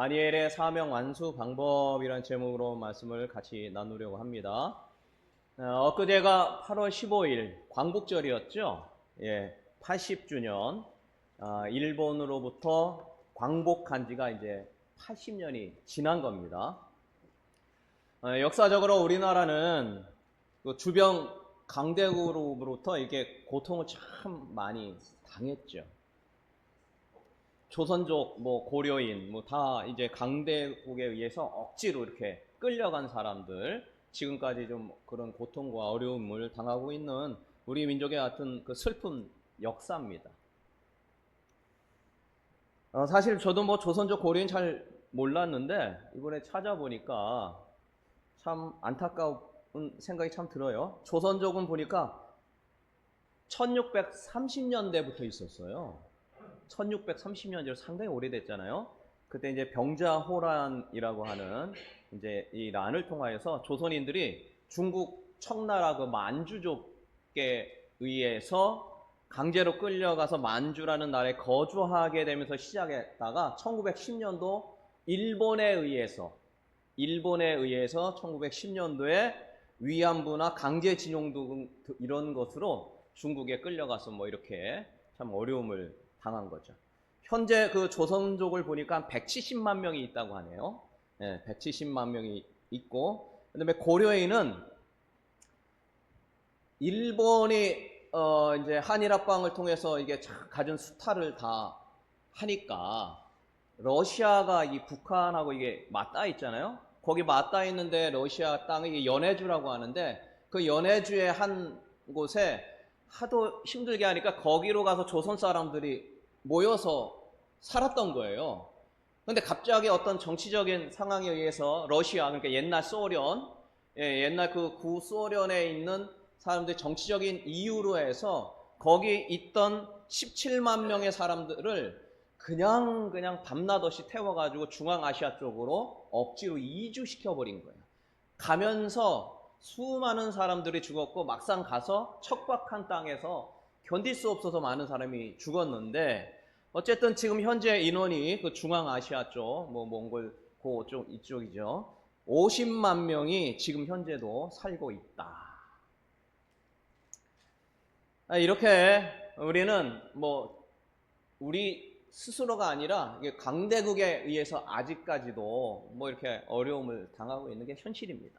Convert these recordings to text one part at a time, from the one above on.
다니엘의 사명 완수 방법이라는 제목으로 말씀을 같이 나누려고 합니다. 엊그제가 8월 15일 광복절이었죠. 80주년. 일본으로부터 광복한 지가 이제 80년이 지난 겁니다. 역사적으로 우리나라는 그 주변 강대국으로부터 이렇게 고통을 참 많이 당했죠. 조선족, 고려인, 다 이제 강대국에 의해서 억지로 이렇게 끌려간 사람들, 지금까지 좀 그런 고통과 어려움을 당하고 있는 우리 민족의 같은 그 슬픈 역사입니다. 사실 저도 조선족, 고려인 잘 몰랐는데 이번에 찾아보니까 참 안타까운 생각이 참 들어요. 조선족은 보니까 1630년대부터 있었어요. 1630년대로 상당히 오래됐잖아요. 그때 이제 병자호란이라고 하는 이제 이 난을 통하여서 조선인들이 중국 청나라 그 만주족에 의해서 강제로 끌려가서 만주라는 나라에 거주하게 되면서 시작했다가 1910년도 일본에 의해서 1910년도에 위안부나 강제징용 등 이런 것으로 중국에 끌려가서 이렇게 참 어려움을 당한 거죠. 현재 그 조선족을 보니까 한 170만 명이 있다고 하네요. 170만 명이 있고, 그다음에 고려인은 일본이 이제 한일합방을 통해서 이게 가진 수탈을 다 하니까 러시아가 이 북한하고 이게 맞닿아 있잖아요. 거기 맞닿아 있는데 러시아 땅이 연해주라고 하는데 그 연해주의 한 곳에 하도 힘들게 하니까 거기로 가서 조선 사람들이 모여서 살았던 거예요. 그런데 갑자기 어떤 정치적인 상황에 의해서 러시아, 그러니까 옛날 소련, 옛날 그 구소련에 있는 사람들이 정치적인 이유로 해서 거기 있던 17만 명의 사람들을 그냥 밤낮없이 태워가지고 중앙아시아 쪽으로 억지로 이주시켜버린 거예요. 가면서 수많은 사람들이 죽었고 막상 가서 척박한 땅에서 견딜 수 없어서 많은 사람이 죽었는데 어쨌든 지금 현재 인원이 그 중앙아시아 쪽, 몽골 그쪽 이쪽이죠. 50만 명이 지금 현재도 살고 있다. 이렇게 우리는 우리 스스로가 아니라 강대국에 의해서 아직까지도 이렇게 어려움을 당하고 있는 게 현실입니다.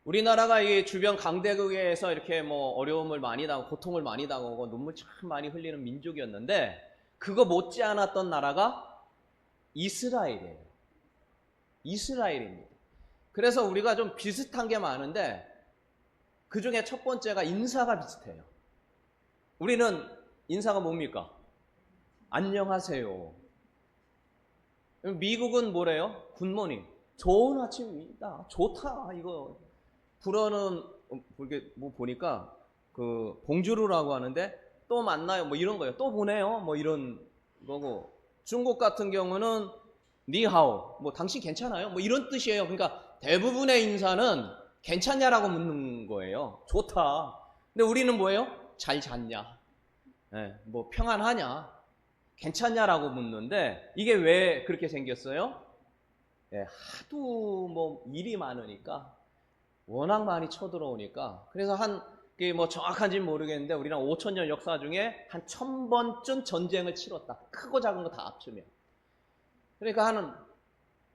우리나라가 이 주변 강대국에 의해서 이렇게 어려움을 많이 당하고 고통을 많이 당하고 눈물 참 많이 흘리는 민족이었는데 그거 못지않았던 나라가 이스라엘이에요. 이스라엘입니다. 그래서 우리가 좀 비슷한 게 많은데 그 중에 첫 번째가 인사가 비슷해요. 우리는 인사가 뭡니까? 안녕하세요. 미국은 뭐래요? 굿모닝. 좋은 아침입니다. 좋다. 이거 불어는 보니까 그 봉주르라고 하는데 또 만나요. 이런 거예요. 또 보내요. 이런 거고. 중국 같은 경우는 니하오. 당신 괜찮아요? 이런 뜻이에요. 그러니까 대부분의 인사는 괜찮냐라고 묻는 거예요. 좋다. 근데 우리는 뭐예요? 잘 잤냐? 평안하냐? 괜찮냐라고 묻는데 이게 왜 그렇게 생겼어요? 하도 일이 많으니까 워낙 많이 쳐들어오니까 그래서 그게 정확한지는 모르겠는데 우리는 5,000년 역사 중에 한 1,000번쯤 전쟁을 치렀다. 크고 작은 거 다 합치면. 그러니까 한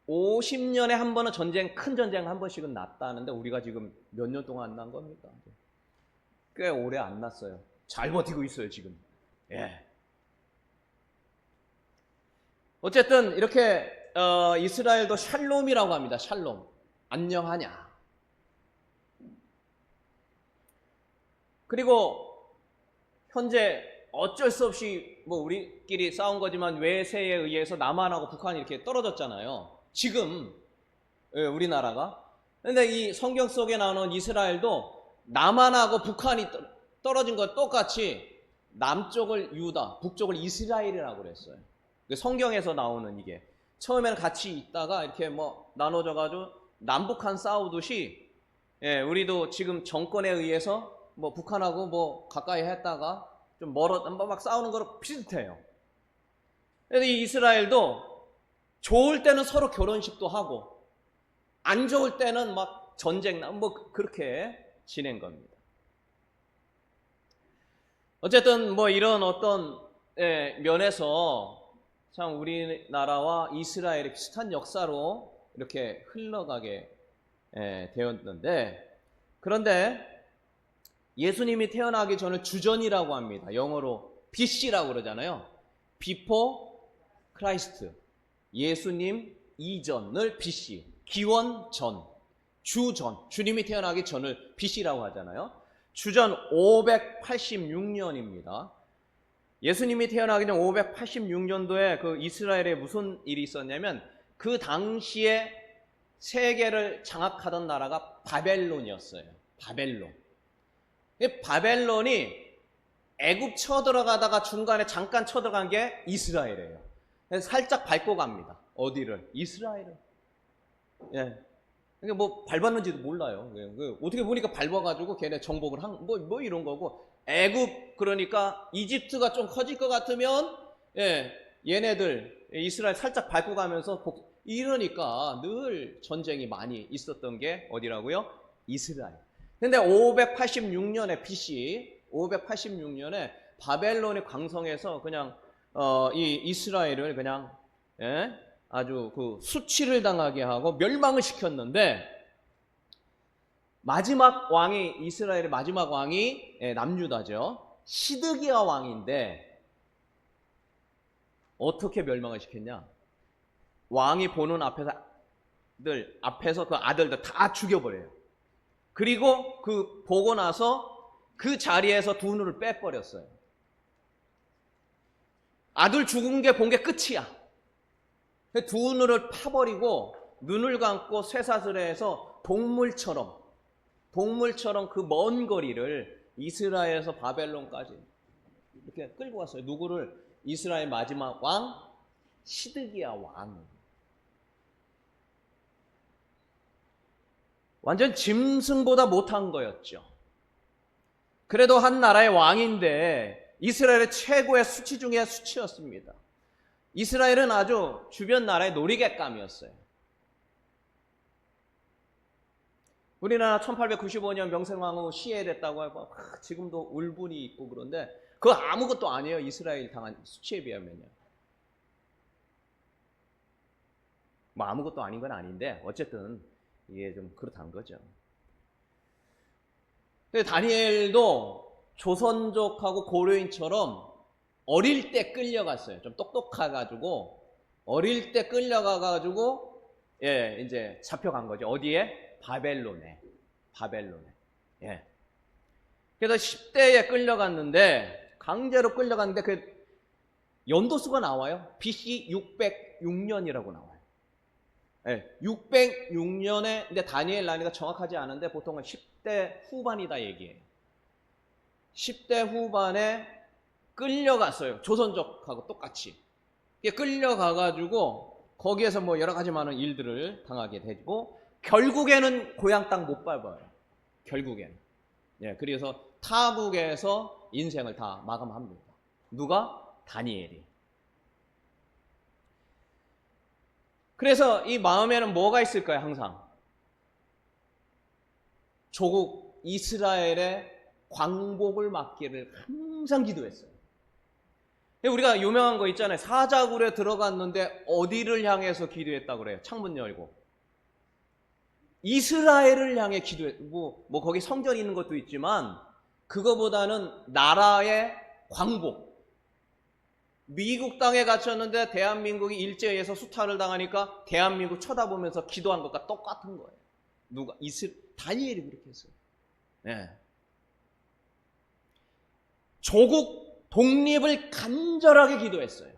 50년에 한 번은 큰 전쟁 한 번씩은 났다는데 우리가 지금 몇 년 동안 안 난 겁니까? 꽤 오래 안 났어요. 잘 버티고 있어요, 지금. 어쨌든 이렇게 이스라엘도 샬롬이라고 합니다. 샬롬. 안녕하냐. 그리고 현재 어쩔 수 없이 우리끼리 싸운 거지만 외세에 의해서 남한하고 북한이 이렇게 떨어졌잖아요. 지금 우리나라가. 근데 이 성경 속에 나오는 이스라엘도 남한하고 북한이 떨어진 것 똑같이 남쪽을 유다, 북쪽을 이스라엘이라고 그랬어요. 성경에서 나오는 이게 처음에는 같이 있다가 이렇게 나눠져가지고 남북한 싸우듯이 우리도 지금 정권에 의해서 북한하고 가까이 했다가 좀 막 싸우는 거로 비슷해요. 그래서 이 이스라엘도 좋을 때는 서로 결혼식도 하고 안 좋을 때는 막 전쟁 뭐 그렇게 지낸 겁니다. 어쨌든 뭐 이런 어떤 면에서 참 우리나라와 이스라엘이 비슷한 역사로 이렇게 흘러가게 되었는데, 그런데 예수님이 태어나기 전을 주전이라고 합니다. 영어로 BC라고 그러잖아요. Before Christ. 예수님 이전을 BC. 기원 전, 주전. 주님이 태어나기 전을 BC라고 하잖아요. 주전 586년입니다. 예수님이 태어나기 전 586년도에 그 이스라엘에 무슨 일이 있었냐면, 그 당시에 세계를 장악하던 나라가 바벨론이었어요. 바벨론. 바벨론이 애굽 쳐들어가다가 중간에 잠깐 쳐들어간 게 이스라엘이에요. 그래서 살짝 밟고 갑니다. 어디를? 이스라엘을. 예. 그러니까 뭐 밟았는지도 몰라요. 어떻게 보니까 밟아가지고 걔네 정복을 한 뭐 이런 거고, 애굽 그러니까 이집트가 좀 커질 것 같으면 얘네들 이스라엘 살짝 밟고 가면서 이러니까 늘 전쟁이 많이 있었던 게 어디라고요? 이스라엘. 근데 586년에 BC 586년에 바벨론이 강성해서 그냥 이 이스라엘을 그냥 아주 그 수치를 당하게 하고 멸망을 시켰는데, 마지막 왕이 이스라엘의 마지막 왕이 남유다죠. 시드기야 왕인데 어떻게 멸망을 시켰냐? 왕이 보는 앞에서 그 아들들 다 죽여버려요. 그리고 그 보고 나서 그 자리에서 두 눈을 빼버렸어요. 아들 죽은 게 본 게 끝이야. 두 눈을 파버리고 눈을 감고 쇠사슬에서 동물처럼 그 먼 거리를 이스라엘에서 바벨론까지 이렇게 끌고 왔어요. 누구를? 이스라엘 마지막 왕 시드기야 왕. 완전 짐승보다 못한 거였죠. 그래도 한 나라의 왕인데 이스라엘의 최고의 수치 중에 수치였습니다. 이스라엘은 아주 주변 나라의 놀이객감이었어요. 우리나라 1895년 명생황후 시해됐다고 하고 지금도 울분이 있고 그런데 그거 아무것도 아니에요. 이스라엘 당한 수치에 비하면요. 뭐 아무것도 아닌 건 아닌데 어쨌든 이게 좀 그렇다는 거죠. 근데 다니엘도 조선족하고 고려인처럼 어릴 때 끌려갔어요. 좀 똑똑해가지고 어릴 때 끌려가가지고 이제 잡혀간 거죠. 어디에? 바벨론에. 예. 그래서 10대에 끌려갔는데 강제로 끌려갔는데 그 연도수가 나와요. BC 606년이라고 나와요. 606년에 근데 다니엘 나이가 정확하지 않은데 보통은 10대 후반이다 얘기예요. 10대 후반에 끌려갔어요. 조선족하고 똑같이. 끌려가가지고 거기에서 뭐 여러 가지 많은 일들을 당하게 되고 결국에는 고향 땅 못 밟아요. 결국에는. 그래서 타국에서 인생을 다 마감합니다. 누가? 다니엘이. 그래서 이 마음에는 뭐가 있을까요? 항상 조국 이스라엘의 광복을 막기를 항상 기도했어요. 우리가 유명한 거 있잖아요. 사자굴에 들어갔는데 어디를 향해서 기도했다고 그래요? 창문 열고 이스라엘을 향해 뭐 거기 성전이 있는 것도 있지만 그거보다는 나라의 광복. 미국 땅에 갇혔는데 대한민국이 일제에 의해서 수탈을 당하니까 대한민국 쳐다보면서 기도한 것과 똑같은 거예요. 누가? 다니엘이 그렇게 했어요. 조국 독립을 간절하게 기도했어요.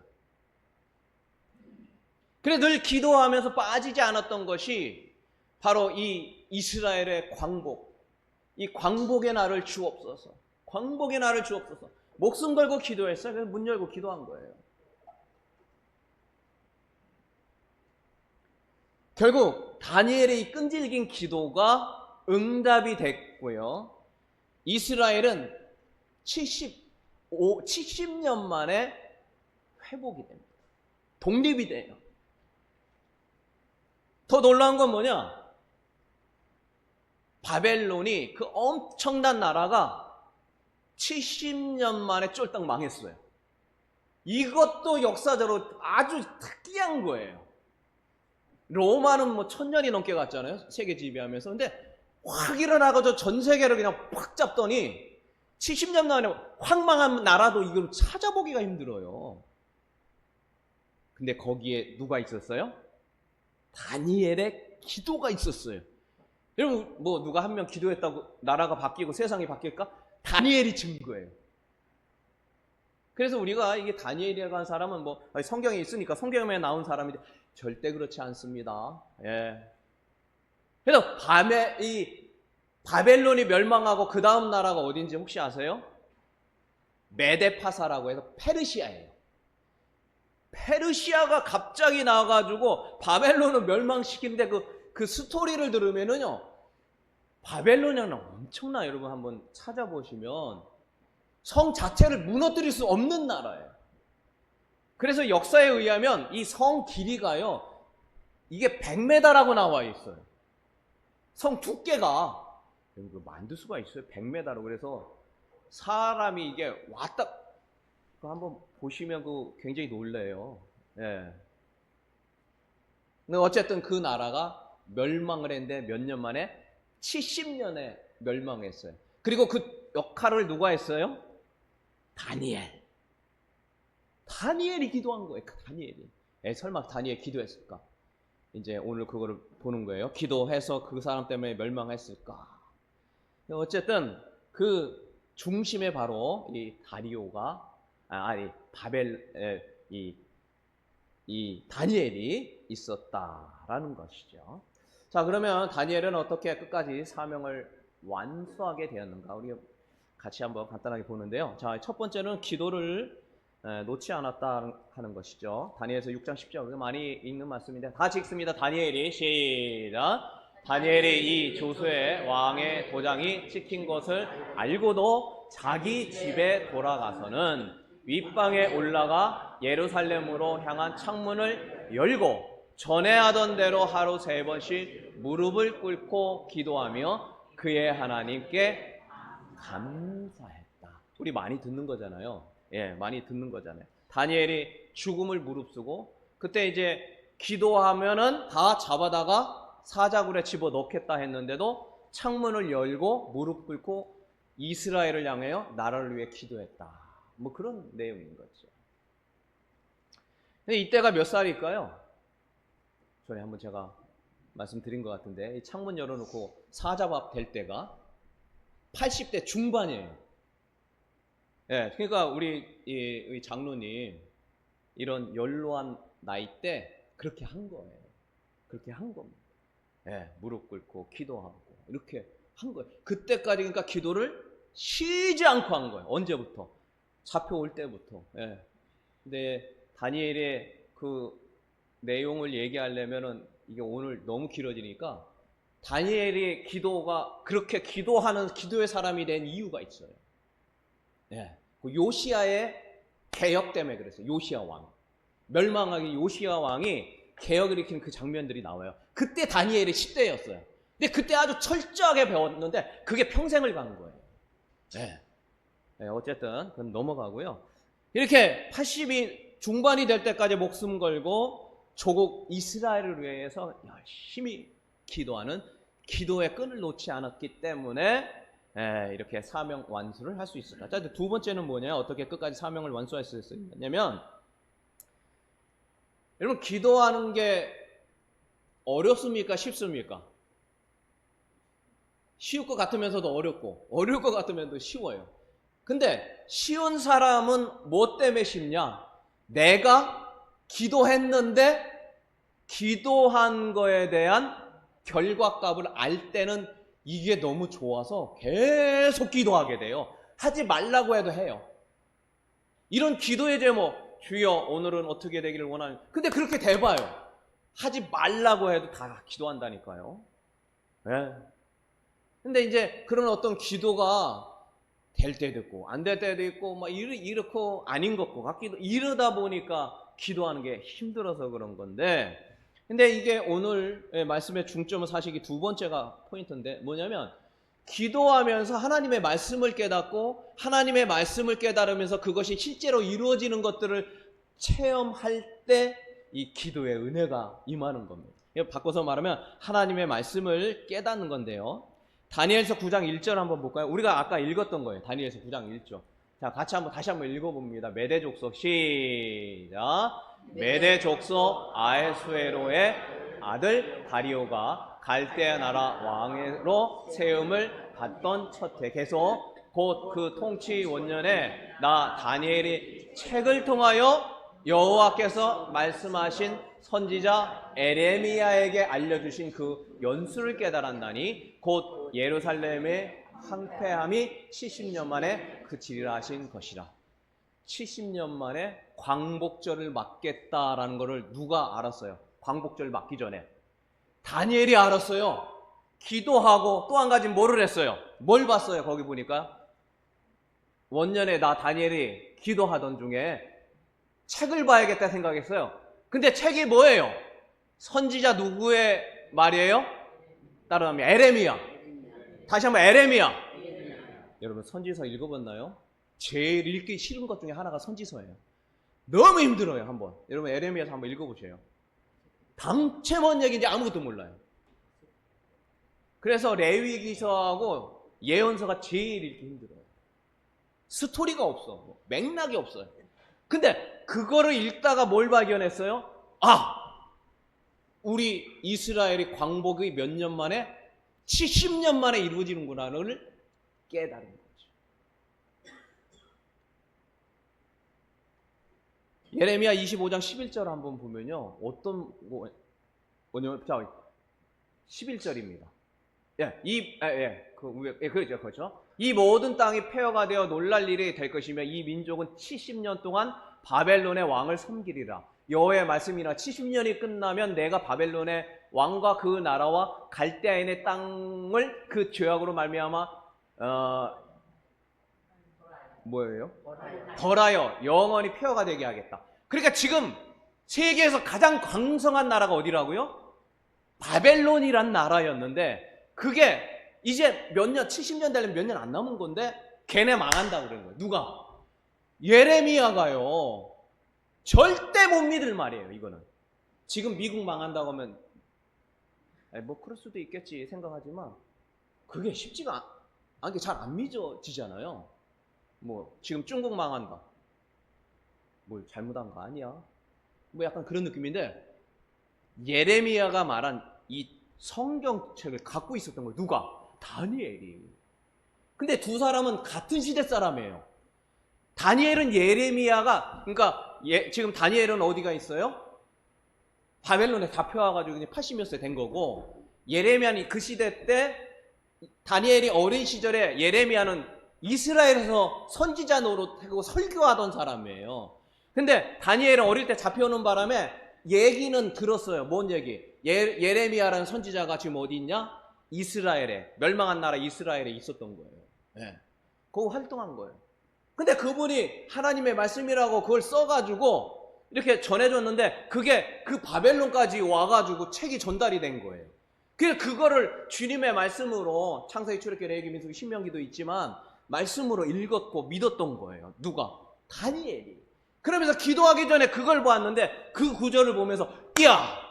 그래 늘 기도하면서 빠지지 않았던 것이 바로 이 이스라엘의 광복. 이 광복의 날을 주옵소서. 광복의 날을 주옵소서. 목숨 걸고 기도했어요. 그래서 문 열고 기도한 거예요. 결국 다니엘의 이 끈질긴 기도가 응답이 됐고요. 이스라엘은 70년 만에 회복이 됩니다. 독립이 돼요. 더 놀라운 건 뭐냐? 바벨론이 그 엄청난 나라가 70년 만에 쫄딱 망했어요. 이것도 역사적으로 아주 특이한 거예요. 로마는 뭐 1000년이 넘게 갔잖아요. 세계 지배하면서. 근데 확 일어나가지고 전 세계를 그냥 팍 잡더니 70년 만에 확 망한 나라도 이걸 찾아보기가 힘들어요. 근데 거기에 누가 있었어요? 다니엘의 기도가 있었어요. 여러분 뭐 누가 한 명 기도했다고 나라가 바뀌고 세상이 바뀔까? 다니엘이 증거예요. 그래서 우리가 이게 다니엘이라고 하는 사람은 뭐 성경에 있으니까 성경에 나온 사람인데 절대 그렇지 않습니다. 예. 그래서 이 바벨론이 멸망하고 그 다음 나라가 어딘지 혹시 아세요? 메데파사라고 해서 페르시아예요. 페르시아가 갑자기 나와가지고 바벨론을 멸망시키는데 그 스토리를 들으면은요, 바벨론은 엄청나. 여러분 한번 찾아보시면 성 자체를 무너뜨릴 수 없는 나라예요. 그래서 역사에 의하면 이 성 길이가요, 이게 100m라고 나와 있어요. 성 두께가 만들 수가 있어요. 100m로. 그래서 사람이 이게 왔다 한번 보시면 굉장히 놀래요. 예. 근데 어쨌든 그 나라가 멸망을 했는데 몇 년 만에 70년에 멸망했어요. 그리고 그 역할을 누가 했어요? 다니엘이 기도한 거예요. 다니엘이. 설마 다니엘 기도했을까? 이제 오늘 그거를 보는 거예요. 기도해서 그 사람 때문에 멸망했을까? 어쨌든 그 중심에 바로 이 다리오가 이 다니엘이 있었다라는 것이죠. 자, 그러면 다니엘은 어떻게 끝까지 사명을 완수하게 되었는가? 우리 같이 한번 간단하게 보는데요. 자, 첫 번째는 기도를 놓지 않았다 하는 것이죠. 다니엘서 6장 10절 우리가 많이 읽는 말씀인데 다 읽습니다. 다니엘이 시작. 다니엘이 이 조수의 왕의 도장이 찍힌 것을 알고도 자기 집에 돌아가서는 윗방에 올라가 예루살렘으로 향한 창문을 열고 전에 하던 대로 하루 3번씩 무릎을 꿇고 기도하며 그의 하나님께 감사했다. 우리 많이 듣는 거잖아요. 예, 많이 듣는 거잖아요. 다니엘이 죽음을 무릅쓰고 그때 이제 기도하면은 다 잡아다가 사자굴에 집어넣겠다 했는데도 창문을 열고 무릎 꿇고 이스라엘을 향하여 나라를 위해 기도했다. 뭐 그런 내용인 거죠. 근데 이때가 몇 살일까요? 전에 한번 제가 말씀드린 것 같은데 이 창문 열어놓고 사자밥 될 때가 80대 중반이에요. 예, 그러니까 우리 장로님 이런 연로한 나이 때 그렇게 한 거예요. 그렇게 한 겁니다. 예, 무릎 꿇고 기도하고 이렇게 한 거예요. 그때까지 그러니까 기도를 쉬지 않고 한 거예요. 언제부터? 잡혀올 때부터. 예. 근데 다니엘의 그 내용을 얘기하려면은 이게 오늘 너무 길어지니까 다니엘의 기도가 그렇게 기도하는 기도의 사람이 된 이유가 있어요. 예. 그 요시야의 개혁 때문에 그랬어요. 요시야 왕. 멸망하기 요시야 왕이 개혁을 일으킨 그 장면들이 나와요. 그때 다니엘이 10대였어요. 근데 그때 아주 철저하게 배웠는데 그게 평생을 간 거예요. 예. 예, 어쨌든 그건 넘어가고요. 이렇게 80이 중반이 될 때까지 목숨 걸고 조국 이스라엘을 위해서 열심히 기도하는 기도의 끈을 놓지 않았기 때문에 이렇게 사명 완수를 할 수 있었다. 자, 두 번째는 뭐냐? 어떻게 끝까지 사명을 완수할 수 있었냐면 여러분 기도하는 게 어렵습니까? 쉽습니까? 쉬울 것 같으면서도 어렵고 어려울 것 같으면서도 쉬워요. 근데 쉬운 사람은 뭐 때문에 쉽냐? 내가 기도했는데 기도한 거에 대한 결과값을 알 때는 이게 너무 좋아서 계속 기도하게 돼요. 하지 말라고 해도 해요. 이런 기도의 제목, 주여 오늘은 어떻게 되기를 원하는. 근데 그렇게 돼봐요. 하지 말라고 해도 다 기도한다니까요. 네. 근데 이제 그런 어떤 기도가 될 때도 있고 안 될 때도 있고 막 이렇고 아닌 것고 같기도 이러다 보니까 기도하는 게 힘들어서 그런 건데, 근데 이게 오늘 말씀의 중점은 사실 두 번째가 포인트인데 뭐냐면 기도하면서 하나님의 말씀을 깨닫고 하나님의 말씀을 깨달으면서 그것이 실제로 이루어지는 것들을 체험할 때 이 기도의 은혜가 임하는 겁니다. 바꿔서 말하면 하나님의 말씀을 깨닫는 건데요. 다니엘서 9장 1절 한번 볼까요? 우리가 아까 읽었던 거예요. 다니엘서 9장 1절. 자, 다시 한번 읽어봅니다. 메대 족속 시작. 메대 족속 아에수에로의 아들 다리오가 갈대아 나라 왕으로 세움을 받던 첫 해, 계속 곧 그 통치 원년에 나 다니엘이 책을 통하여 여호와께서 말씀하신 선지자 에레미야에게 알려주신 그 연수를 깨달았나니 곧 예루살렘의 황폐함이 70년 만에 그치리라 하신 것이라. 70년 만에 광복절을 맞겠다라는 것을 누가 알았어요? 광복절 맞기 전에 다니엘이 알았어요. 기도하고 또 한 가지 뭐를 했어요? 뭘 봤어요? 거기 보니까 원년에 나 다니엘이 기도하던 중에 책을 봐야겠다 생각했어요. 근데 책이 뭐예요? 선지자 누구의 말이에요? 따라하면 에레미야. 다시 한번 에레미야. 여러분 선지서 읽어봤나요? 제일 읽기 싫은 것 중에 하나가 선지서예요. 너무 힘들어요. 한번 여러분 에레미야서 한번 읽어보세요. 당체 뭔 얘기인지 아무것도 몰라요. 그래서 레위기서하고 예언서가 제일 읽기 힘들어요. 스토리가 없어. 맥락이 없어요. 근데 그거를 읽다가 뭘 발견했어요? 아! 우리 이스라엘이 광복이 몇 년 만에? 70년 만에 이루어지는구나를 깨달은 거죠. 예레미야 25장 11절 한번 보면요. 어떤 뭐냐면 자 11절입니다. 그렇죠. 이 모든 땅이 폐허가 되어 놀랄 일이 될 것이며 이 민족은 70년 동안 바벨론의 왕을 섬기리라. 여호와의 말씀이나 70년이 끝나면 내가 바벨론의 왕과 그 나라와 갈대아인의 땅을 그 죄악으로 말미암아 벌하여 영원히 폐허가 되게 하겠다. 그러니까 지금 세계에서 가장 강성한 나라가 어디라고요? 바벨론이란 나라였는데 그게 이제 몇 년, 70년 되려면 몇 년 안 남은 건데 걔네 망한다고 그러는 거예요. 누가? 예레미야가요. 절대 못 믿을 말이에요. 이거는 지금 미국 망한다고 하면 뭐 그럴 수도 있겠지 생각하지만 그게 쉽지가 않게 잘 안 믿어지잖아요. 뭐 지금 중국 망한다. 뭘 잘못한 거 아니야? 뭐 약간 그런 느낌인데 예레미야가 말한 이 성경책을 갖고 있었던 거예요. 누가? 다니엘이. 근데 두 사람은 같은 시대 사람이에요. 다니엘은 예레미야가 그러니까 지금 다니엘은 어디가 있어요? 바벨론에 잡혀와가지고 80몇 세 된 거고 예레미야는 그 시대 때 다니엘이 어린 시절에 예레미야는 이스라엘에서 선지자 노릇하고 설교하던 사람이에요. 근데 다니엘은 어릴 때 잡혀오는 바람에 얘기는 들었어요. 뭔 얘기? 예레미야라는 선지자가 지금 어디 있냐? 이스라엘에, 멸망한 나라 이스라엘에 있었던 거예요. 네. 거기 활동한 거예요. 근데 그분이 하나님의 말씀이라고 그걸 써가지고 이렇게 전해줬는데 그게 그 바벨론까지 와가지고 책이 전달이 된 거예요. 그래서 그거를 주님의 말씀으로 창세기, 출애굽기, 레위기, 민수기, 신명기도 있지만 말씀으로 읽었고 믿었던 거예요. 누가? 다니엘이. 그러면서 기도하기 전에 그걸 보았는데 그 구절을 보면서 이야!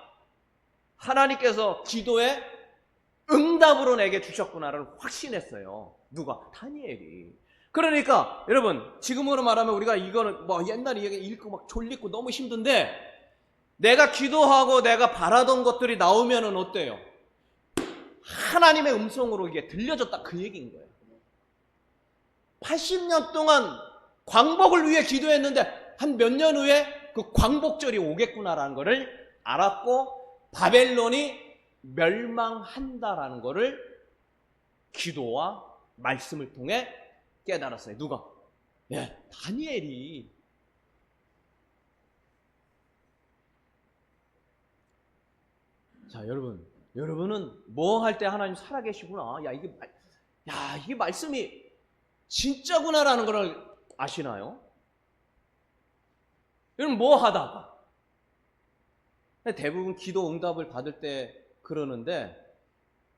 하나님께서 기도에 응답으로 내게 주셨구나를 확신했어요. 누가? 다니엘이. 그러니까 여러분 지금으로 말하면 우리가 이거는 뭐 옛날 이야기 읽고 막 졸리고 너무 힘든데 내가 기도하고 내가 바라던 것들이 나오면은 어때요? 하나님의 음성으로 이게 들려졌다 그 얘기인 거예요. 80년 동안 광복을 위해 기도했는데 한 몇 년 후에 그 광복절이 오겠구나라는 것을 알았고 바벨론이 멸망한다라는 것을 기도와 말씀을 통해 깨달았어요. 누가? 예, 다니엘이. 자, 여러분은 뭐 할 때 하나님 살아계시구나. 이게 말씀이 진짜구나라는 걸 아시나요? 여러분 뭐 하다가 대부분 기도 응답을 받을 때 그러는데,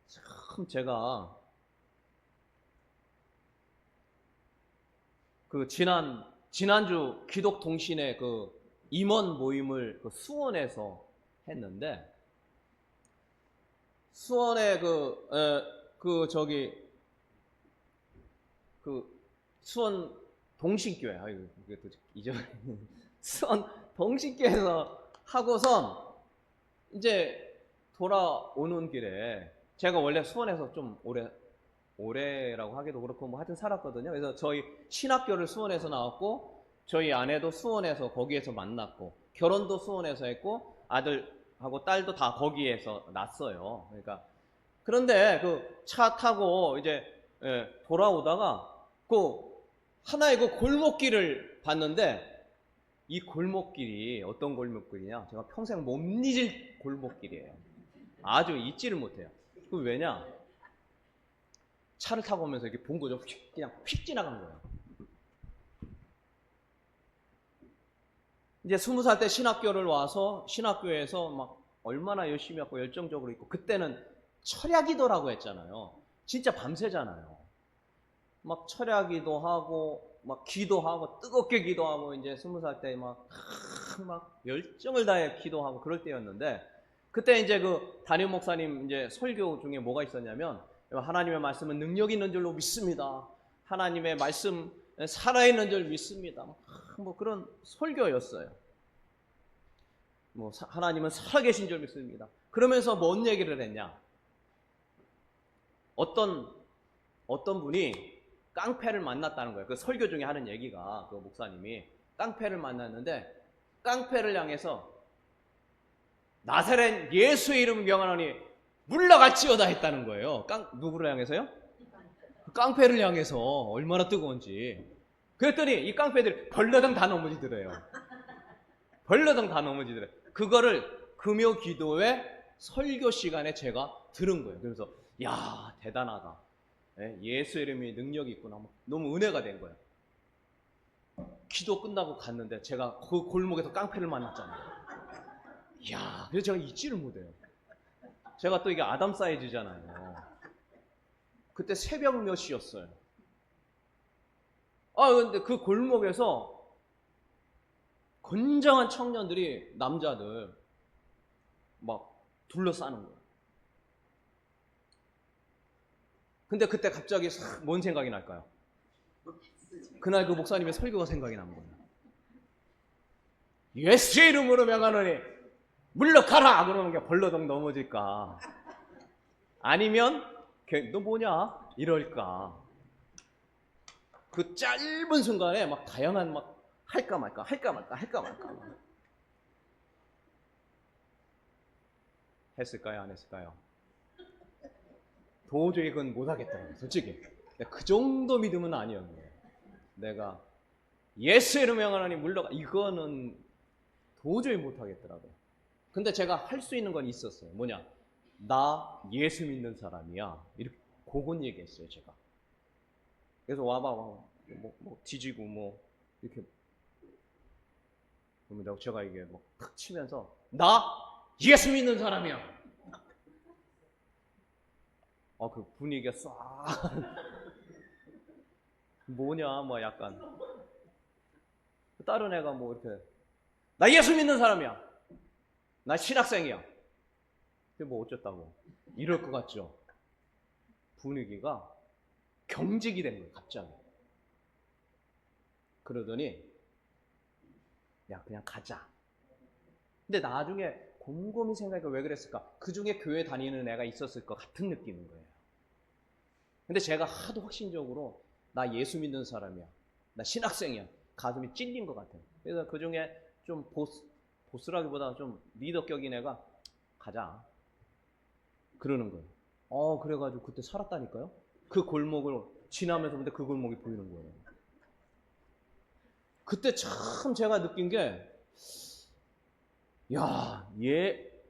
참 제가 그 지난주 기독동신회 그 임원 모임을 그 수원에서 했는데, 수원에 수원 동신교회, 아이고, 이게 또 잊어버렸네. 수원 동신교회에서 하고선 이제 돌아오는 길에, 제가 원래 수원에서 좀 오래라고 하기도 그렇고 뭐 하여튼 살았거든요. 그래서 저희 신학교를 수원에서 나왔고, 저희 아내도 수원에서 거기에서 만났고, 결혼도 수원에서 했고, 아들하고 딸도 다 거기에서 났어요. 그러니까 그런데 그 차 타고 이제 돌아오다가 그 하나의 그 골목길을 봤는데, 이 골목길이 어떤 골목길이냐? 제가 평생 못 잊을 골목길이에요. 아주 잊지를 못해요. 그 왜냐? 차를 타고 오면서 이렇게 본 거죠. 그냥 휙 지나간 거예요. 이제 20살 때 신학교를 와서 신학교에서 막 얼마나 열심히 하고 열정적으로 있고, 그때는 철야기도라고 했잖아요. 진짜 밤새잖아요. 막 철야기도 하고 막 기도하고 뜨겁게 기도하고, 이제 20살 때 막 열정을 다해 기도하고 그럴 때였는데, 그때 이제 그 담임 목사님 이제 설교 중에 뭐가 있었냐면, 하나님의 말씀은 능력 있는 줄로 믿습니다. 하나님의 말씀 살아있는 줄 믿습니다. 뭐 그런 설교였어요. 뭐 하나님은 살아계신 줄 믿습니다. 그러면서 뭔 얘기를 했냐? 어떤 분이 깡패를 만났다는 거예요. 그 설교 중에 하는 얘기가, 그 목사님이 깡패를 만났는데, 깡패를 향해서 나사렛 예수의 이름 명하노니 물러갈지어다 했다는 거예요. 누구를 향해서요? 깡패를 향해서. 얼마나 뜨거운지. 그랬더니 이 깡패들이 벌러덩 다 넘어지더래요. 벌러덩 다 넘어지더래요. 그거를 금요 기도회 설교 시간에 제가 들은 거예요. 그래서 야, 대단하다. 예수 이름이 능력이 있구나. 너무 은혜가 된 거예요. 기도 끝나고 갔는데 제가 그 골목에서 깡패를 만났잖아요. 이야, 그래서 제가 잊지를 못해요. 제가 또 이게 아담 사이즈잖아요. 그때 새벽 몇 시였어요. 근데 그 골목에서 건장한 청년들이, 남자들 막 둘러싸는 거예요. 근데 그때 갑자기 뭔 생각이 날까요? 그날 그 목사님의 설교가 생각이 난 거예요. 예수의 이름으로 명하노니 물러가라! 그러면 그냥 벌러덩 넘어질까? 아니면 너 뭐냐? 이럴까? 그 짧은 순간에 막 다양한 막 할까 말까 했을까요? 안 했을까요? 도저히 그건 못하겠더라고요, 솔직히. 그 정도 믿음은 아니었는데, 내가 예수의 이름 명하노니 물러가, 이거는 도저히 못하겠더라고요. 근데 제가 할 수 있는 건 있었어요. 뭐냐? 나 예수 믿는 사람이야. 이렇게 그건 얘기했어요, 제가. 그래서 와봐. 뭐 뒤지고 뭐 이렇게. 그러면 제가 이게 막 탁 치면서 나 예수 믿는 사람이야. 그 분위기가 싹 뭐냐, 뭐 약간. 다른 애가 뭐 이렇게 나 예수 믿는 사람이야. 나 신학생이야. 그게 뭐 어쩌다고 이럴 것 같죠? 분위기가 경직이 된 거예요, 갑자기. 그러더니 야, 그냥 가자. 근데 나중에 곰곰이 생각해보니까 왜 그랬을까? 그 중에 교회 다니는 애가 있었을 것 같은 느낌인 거예요. 근데 제가 하도 확신적으로 나 예수 믿는 사람이야, 나 신학생이야, 가슴이 찔린 것 같아요. 그래서 그 중에 좀 보스라기보다 좀 리더격인 애가 가자 그러는 거예요. 그래가지고 그때 살았다니까요. 그 골목을 지나면서 근데 그 골목이 보이는 거예요. 그때 참 제가 느낀 게,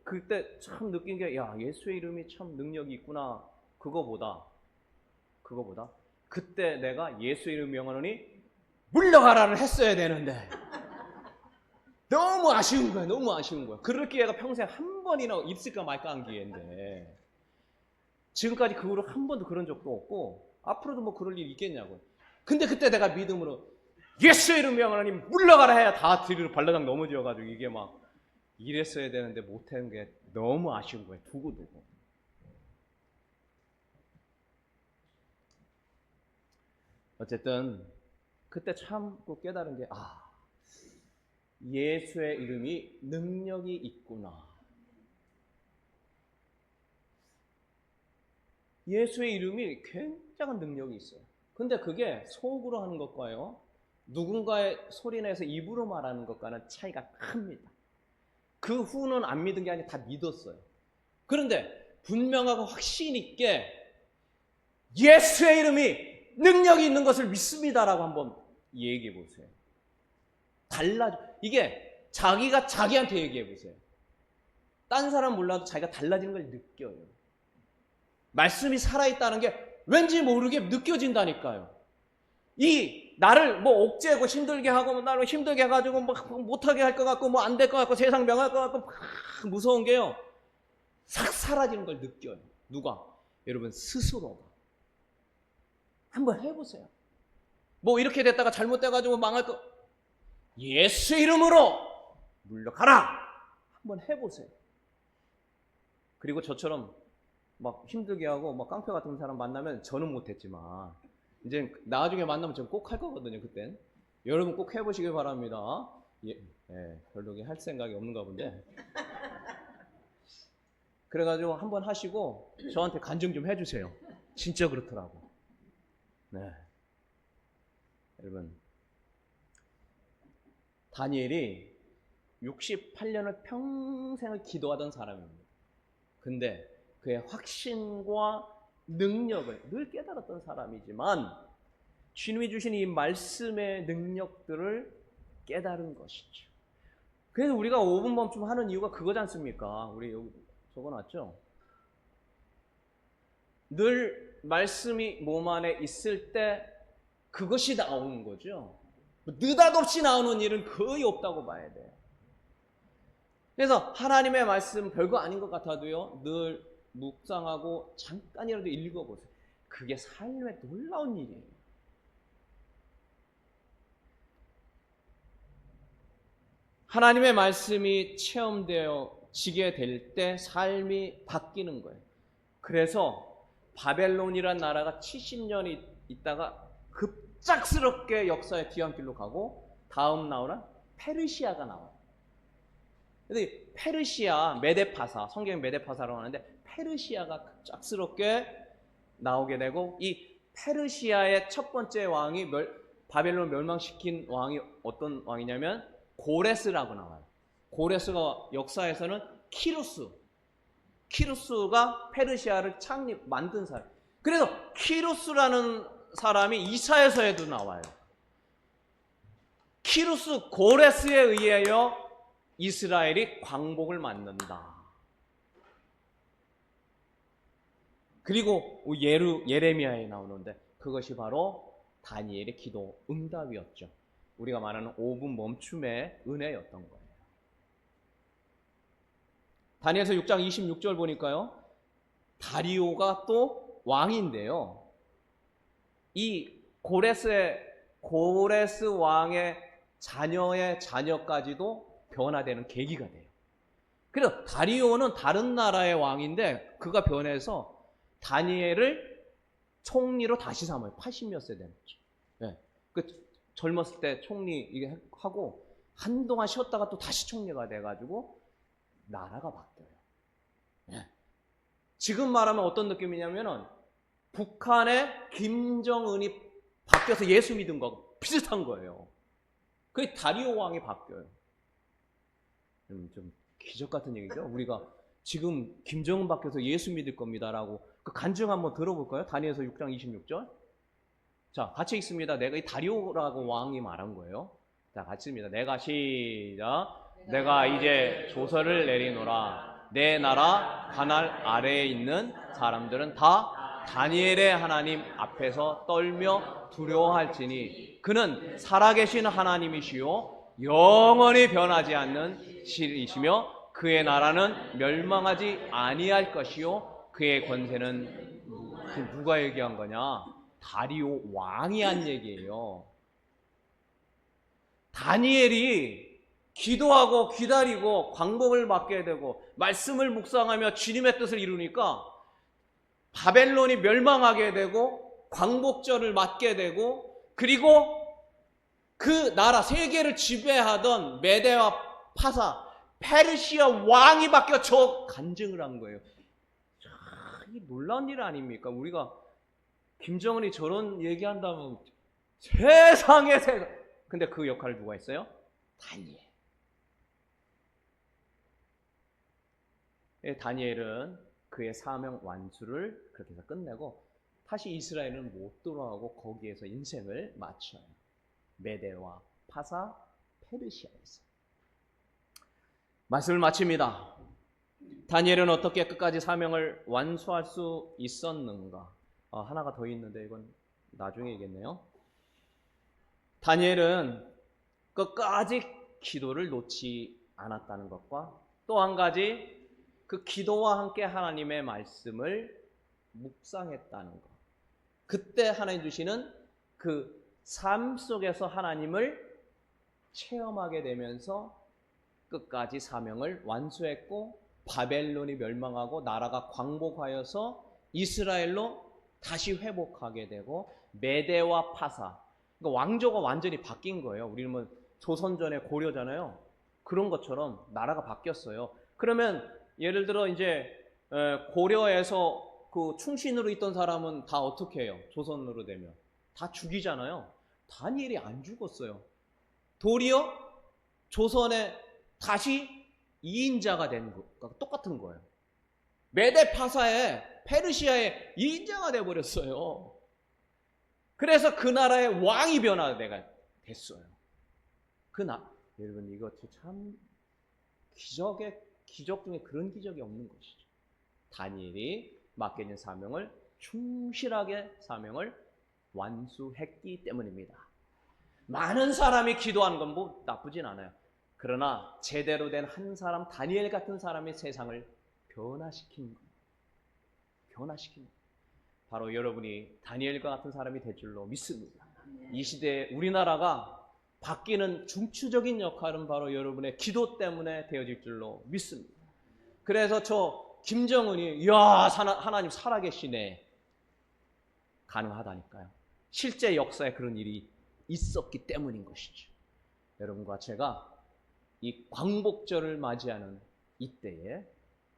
그때 참 느낀 게, 예수의 이름이 참 능력이 있구나. 그거보다 그때 내가 예수 이름 명하노니 물러가라를 했어야 되는데, 너무 아쉬운 거야. 너무 아쉬운 거야. 그럴 기회가 평생 한 번이나 있을까 말까 한 기회인데 지금까지 그 후로 한 번도 그런 적도 없고 앞으로도 뭐 그럴 일 있겠냐고요. 근데 그때 내가 믿음으로 예수의 이름으로 하나님 물러가라 해야 다 뒤로 발라당 넘어져가지고 이게 막 이랬어야 되는데 못한 게 너무 아쉬운 거예요. 두고두고. 어쨌든 그때 참 깨달은 게 예수의 이름이 능력이 있구나. 예수의 이름이 굉장한 능력이 있어요. 근데 그게 속으로 하는 것과요, 누군가의 소리내서 입으로 말하는 것과는 차이가 큽니다. 그 후는 안 믿은 게 아니라 다 믿었어요. 그런데 분명하고 확신 있게 예수의 이름이 능력이 있는 것을 믿습니다라고 한번 얘기해 보세요. 이게 자기가 자기한테 얘기해 보세요. 딴 사람 몰라도 자기가 달라지는 걸 느껴요. 말씀이 살아있다는 게 왠지 모르게 느껴진다니까요. 나를 뭐 옥죄고 힘들게 하고 나를 힘들게 해가지고 뭐 못하게 할 것 같고 뭐 안 될 것 같고 세상 명할 것 같고 무서운 게요, 싹 사라지는 걸 느껴요. 누가? 여러분 스스로가. 한번 해보세요. 뭐 이렇게 됐다가 잘못돼가지고 망할 거, 예수 이름으로 물러가라. 한번 해보세요. 그리고 저처럼 막 힘들게 하고 막 깡패 같은 사람 만나면 저는 못했지만 이제 나중에 만나면 저는 꼭 할 거거든요. 그땐 여러분 꼭 해보시길 바랍니다. 별로 할 생각이 없는가 본데. 그래가지고 한번 하시고 저한테 간증 좀 해주세요. 진짜 그렇더라고. 네, 여러분 다니엘이 68년을 평생을 기도하던 사람입니다. 근데 그의 확신과 능력을 늘 깨달았던 사람이지만 주님이 주신 이 말씀의 능력들을 깨달은 것이죠. 그래서 우리가 5분 멈춤 하는 이유가 그거지 않습니까? 우리 여기 적어놨죠? 늘 말씀이 몸 안에 있을 때 그것이 나오는 거죠. 느닷없이 나오는 일은 거의 없다고 봐야 돼요. 그래서 하나님의 말씀 별거 아닌 것 같아도요, 늘 묵상하고 잠깐이라도 읽어보세요. 그게 삶의 놀라운 일이에요. 하나님의 말씀이 체험되어지게 될 때 삶이 바뀌는 거예요. 그래서 바벨론이란 나라가 70년이 있다가 급작스럽게 역사의 뒤안길로 가고 다음 나라는 페르시아가 나와요. 근데 페르시아, 메데파사, 성경에 메데파사라고 하는데 페르시아가 급작스럽게 나오게 되고, 이 페르시아의 첫 번째 왕이 바벨론 멸망시킨 왕이 어떤 왕이냐면 고레스라고 나와요. 고레스가 역사에서는 키루스가 페르시아를 만든 사람. 그래서 키루스라는 사람이 이사야서에도 나와요. 키루스 고레스에 의하여 이스라엘이 광복을 맞는다. 그리고 예레미야에 나오는데 그것이 바로 다니엘의 기도 응답이었죠. 우리가 말하는 5분 멈춤의 은혜였던 거예요. 다니엘서 6장 26절 보니까요, 다리오가 또 왕인데요, 이 고레스 왕의 자녀의 자녀까지도 변화되는 계기가 돼요. 그래서 다리오는 다른 나라의 왕인데 그가 변해서 다니엘을 총리로 다시 삼아요. 80몇 세 되는 거죠. 네. 젊었을 때 총리 이게 하고 한동안 쉬었다가 또 다시 총리가 돼가지고 나라가 바뀌어요. 네. 지금 말하면 어떤 느낌이냐면은 북한의 김정은이 바뀌어서 예수 믿은 거하고 비슷한 거예요. 그게 다리오 왕이 바뀌어요. 좀 기적 같은 얘기죠. 우리가 지금 김정은 바뀌어서 예수 믿을 겁니다라고 그 간증 한번 들어볼까요? 다니엘서 6장 26절. 자, 같이 읽습니다. 내가 이 다리오라고 왕이 말한 거예요. 자, 같이 읽습니다. 내가 이제 조서를 내리노라. 내 나라 가날 아래에 있는 사람들은 다 다니엘의 하나님 앞에서 떨며 두려워할지니 그는 살아계신 하나님이시요 영원히 변하지 않는 신이시며 그의 나라는 멸망하지 아니할 것이요 그의 권세는 누가 얘기한 거냐? 다리오 왕이 한 얘기예요. 다니엘이 기도하고 기다리고 광복을 받게 되고 말씀을 묵상하며 주님의 뜻을 이루니까 바벨론이 멸망하게 되고 광복절을 맞게 되고 그리고 그 나라 세계를 지배하던 메대와 파사 페르시아 왕이 바뀌어 저 간증을 한 거예요. 이 놀라운 일 아닙니까? 우리가 김정은이 저런 얘기한다면 세상에 근데 그 역할을 누가 했어요? 다니엘. 다니엘은 그의 사명 완수를 그렇게 해서 끝내고 다시 이스라엘은 못 돌아가고 거기에서 인생을 마쳐요. 메대와 파사 페르시아에서. 말씀을 마칩니다. 다니엘은 어떻게 끝까지 사명을 완수할 수 있었는가? 하나가 더 있는데 이건 나중에 얘기겠네요. 다니엘은 끝까지 기도를 놓지 않았다는 것과 또 한 가지 그 기도와 함께 하나님의 말씀을 묵상했다는 것. 그때 하나님 주시는 그 삶 속에서 하나님을 체험하게 되면서 끝까지 사명을 완수했고 바벨론이 멸망하고 나라가 광복하여서 이스라엘로 다시 회복하게 되고 메대와 파사, 그러니까 왕조가 완전히 바뀐 거예요. 우리는 뭐 조선전에 고려잖아요. 그런 것처럼 나라가 바뀌었어요. 그러면 예를 들어 이제 고려에서 그 충신으로 있던 사람은 다 어떻게 해요? 조선으로 되면 다 죽이잖아요. 다니엘이 안 죽었어요. 도리어 조선에 다시 2인자가 된 거, 똑같은 거예요. 메대 파사에 페르시아의 2인자가 돼버렸어요. 그래서 그 나라의 왕이 변화가 됐어요. 여러분 이거 참 기적 중에 그런 기적이 없는 것이죠. 다니엘이 맡겨진 사명을 충실하게 사명을 완수했기 때문입니다. 많은 사람이 기도하는 건 뭐 나쁘진 않아요. 그러나 제대로 된 한 사람, 다니엘 같은 사람이 세상을 변화시킨 것. 바로 여러분이 다니엘과 같은 사람이 될 줄로 믿습니다. 이 시대에 우리나라가 바뀌는 중추적인 역할은 바로 여러분의 기도 때문에 되어질 줄로 믿습니다. 그래서 저 김정은이 이야 하나님 살아계시네. 가능하다니까요. 실제 역사에 그런 일이 있었기 때문인 것이죠. 여러분과 제가 이 광복절을 맞이하는 이때에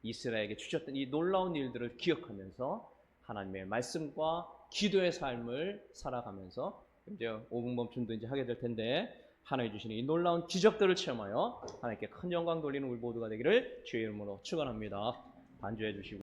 이스라엘에게 주셨던 이 놀라운 일들을 기억하면서 하나님의 말씀과 기도의 삶을 살아가면서 이제 5분 멈춤도 이제 하게 될 텐데 하나님 주시는 이 놀라운 기적들을 체험하여 하나님께 큰 영광 돌리는 우리 모두가 되기를 주의 이름으로 축원합니다. 반주해 주시고